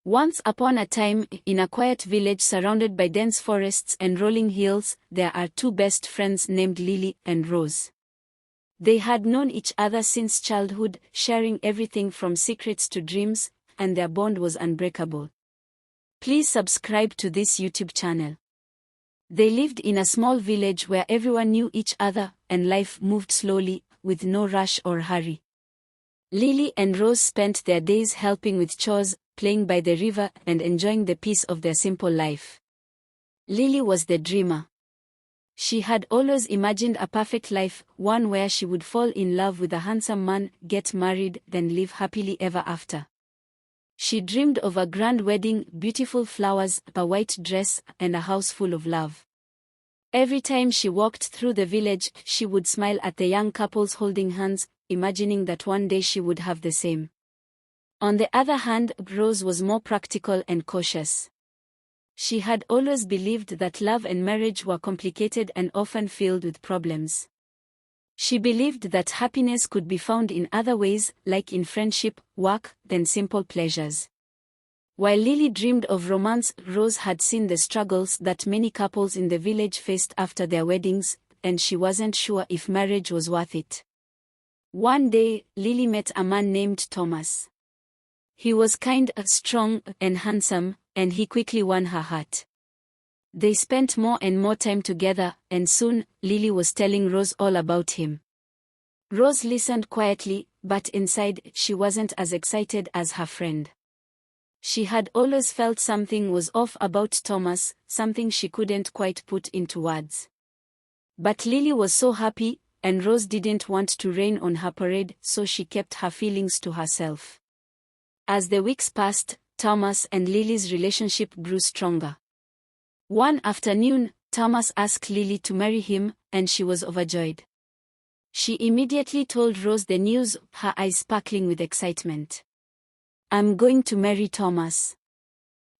Once upon a time, in a quiet village surrounded by dense forests and rolling hills, there are two best friends named Lily and Rose. They had known each other since childhood, sharing everything from secrets to dreams, and their bond was unbreakable. Please subscribe to this YouTube channel. They lived in a small village where everyone knew each other, and life moved slowly, with no rush or hurry. Lily and Rose spent their days helping with chores, playing by the river, and enjoying the peace of their simple life. Lily was the dreamer. She had always imagined a perfect life, one where she would fall in love with a handsome man, get married, then live happily ever after. She dreamed of a grand wedding, beautiful flowers, a white dress, and a house full of love. Every time she walked through the village, she would smile at the young couples holding hands, imagining that one day she would have the same. On the other hand, Rose was more practical and cautious. She had always believed that love and marriage were complicated and often filled with problems. She believed that happiness could be found in other ways, like in friendship, work, than simple pleasures. While Lily dreamed of romance, Rose had seen the struggles that many couples in the village faced after their weddings, and she wasn't sure if marriage was worth it. One day, Lily met a man named Thomas. He was kind, strong, and handsome, and he quickly won her heart. They spent more and more time together, and soon, Lily was telling Rose all about him. Rose listened quietly, but inside, she wasn't as excited as her friend. She had always felt something was off about Thomas, something she couldn't quite put into words. But Lily was so happy, and Rose didn't want to rain on her parade, so she kept her feelings to herself. As the weeks passed, Thomas and Lily's relationship grew stronger. One afternoon, Thomas asked Lily to marry him, and she was overjoyed. She immediately told Rose the news, her eyes sparkling with excitement. "I'm going to marry Thomas.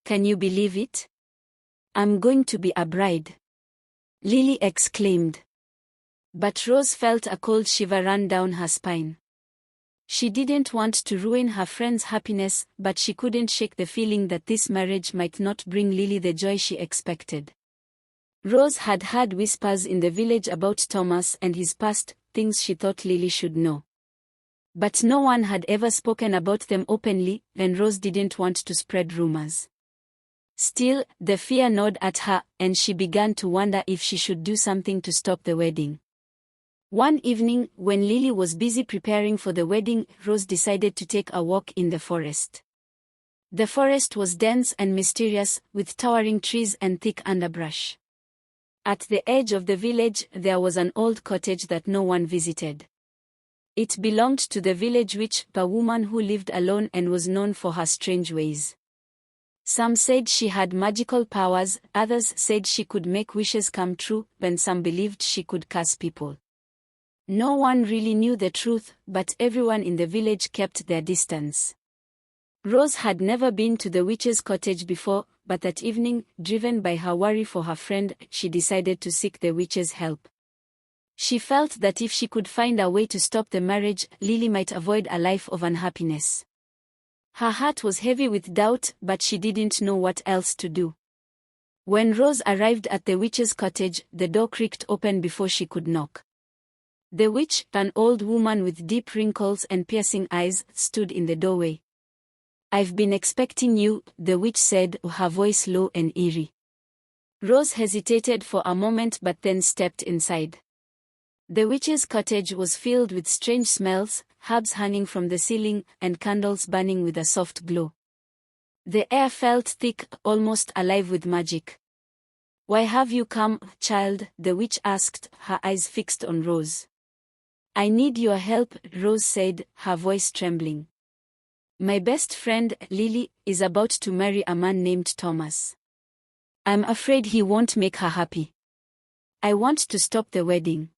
Can you believe it? I'm going to be a bride," Lily exclaimed. But Rose felt a cold shiver run down her spine. She didn't want to ruin her friend's happiness, but she couldn't shake the feeling that this marriage might not bring Lily the joy she expected. Rose had heard whispers in the village about Thomas and his past, things she thought Lily should know. But no one had ever spoken about them openly, and Rose didn't want to spread rumors. Still, the fear gnawed at her, and she began to wonder if she should do something to stop the wedding. One evening, when Lily was busy preparing for the wedding, Rose decided to take a walk in the forest. The forest was dense and mysterious, with towering trees and thick underbrush. At the edge of the village, there was an old cottage that no one visited. It belonged to the village witch, a woman who lived alone and was known for her strange ways. Some said she had magical powers, others said she could make wishes come true, and some believed she could curse people. No one really knew the truth, but everyone in the village kept their distance. Rose had never been to the witch's cottage before, but that evening, driven by her worry for her friend, she decided to seek the witch's help. She felt that if she could find a way to stop the marriage, Lily might avoid a life of unhappiness. Her heart was heavy with doubt, but she didn't know what else to do. When Rose arrived at the witch's cottage, the door creaked open before she could knock. The witch, an old woman with deep wrinkles and piercing eyes, stood in the doorway. "I've been expecting you," the witch said, her voice low and eerie. Rose hesitated for a moment but then stepped inside. The witch's cottage was filled with strange smells, herbs hanging from the ceiling, and candles burning with a soft glow. The air felt thick, almost alive with magic. "Why have you come, child?" the witch asked, her eyes fixed on Rose. "I need your help," Rose said, her voice trembling. "My best friend, Lily, is about to marry a man named Thomas. I'm afraid he won't make her happy. I want to stop the wedding.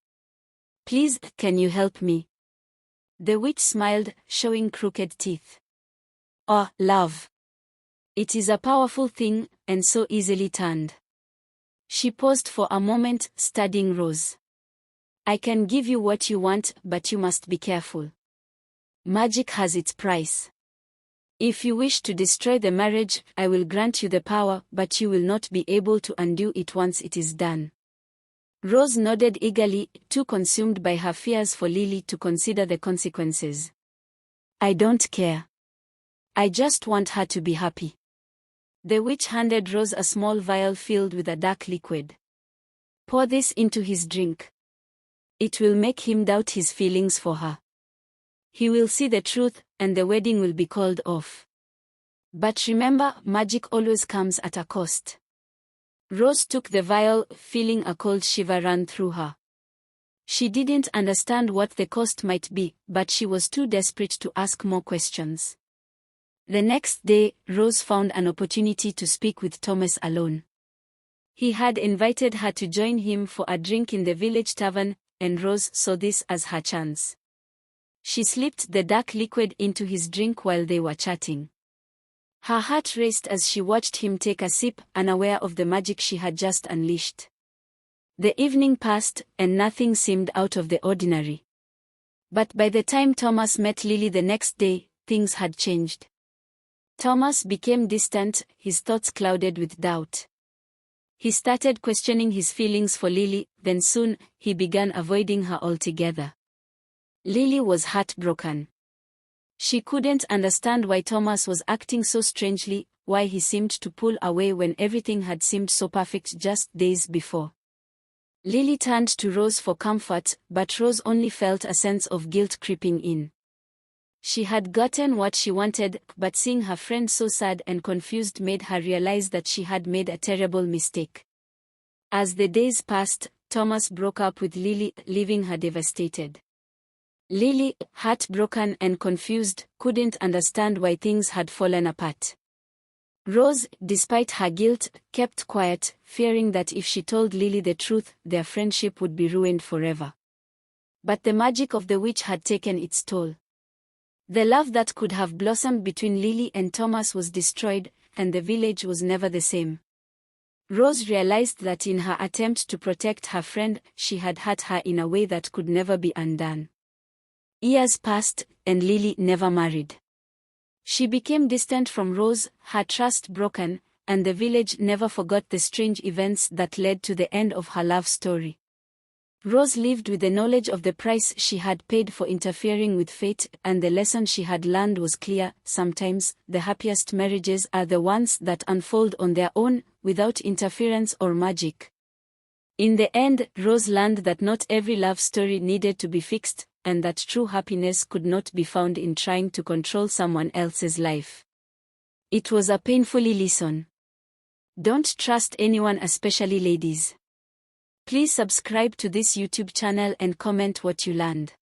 Please, can you help me?" The witch smiled, showing crooked teeth. "Oh, love. It is a powerful thing, and so easily turned." She paused for a moment, studying Rose. "I can give you what you want, but you must be careful. Magic has its price." If you wish to destroy the marriage, I will grant you the power, but you will not be able to undo it once it is done. Rose nodded eagerly, too consumed by her fears for Lily to consider the consequences. I don't care. I just want her to be happy. The witch handed Rose a small vial filled with a dark liquid. Pour this into his drink. It will make him doubt his feelings for her. He will see the truth, and the wedding will be called off. But remember, magic always comes at a cost. Rose took the vial, feeling a cold shiver run through her. She didn't understand what the cost might be, but she was too desperate to ask more questions. The next day, Rose found an opportunity to speak with Thomas alone. He had invited her to join him for a drink in the village tavern, and Rose saw this as her chance. She slipped the dark liquid into his drink while they were chatting. Her heart raced as she watched him take a sip, unaware of the magic she had just unleashed. The evening passed, and nothing seemed out of the ordinary. But by the time Thomas met Lily the next day, things had changed. Thomas became distant, his thoughts clouded with doubt. He started questioning his feelings for Lily, then soon, he began avoiding her altogether. Lily was heartbroken. She couldn't understand why Thomas was acting so strangely, why he seemed to pull away when everything had seemed so perfect just days before. Lily turned to Rose for comfort, but Rose only felt a sense of guilt creeping in. She had gotten what she wanted, but seeing her friend so sad and confused made her realize that she had made a terrible mistake. As the days passed, Thomas broke up with Lily, leaving her devastated. Lily, heartbroken and confused, couldn't understand why things had fallen apart. Rose, despite her guilt, kept quiet, fearing that if she told Lily the truth, their friendship would be ruined forever. But the magic of the witch had taken its toll. The love that could have blossomed between Lily and Thomas was destroyed, and the village was never the same. Rose realized that in her attempt to protect her friend, she had hurt her in a way that could never be undone. Years passed, and Lily never married. She became distant from Rose, her trust broken, and the village never forgot the strange events that led to the end of her love story. Rose lived with the knowledge of the price she had paid for interfering with fate, and the lesson she had learned was clear: sometimes, the happiest marriages are the ones that unfold on their own, without interference or magic. In the end, Rose learned that not every love story needed to be fixed, and that true happiness could not be found in trying to control someone else's life. It was a painful lesson. Don't trust anyone, especially ladies. Please subscribe to this YouTube channel and comment what you learned.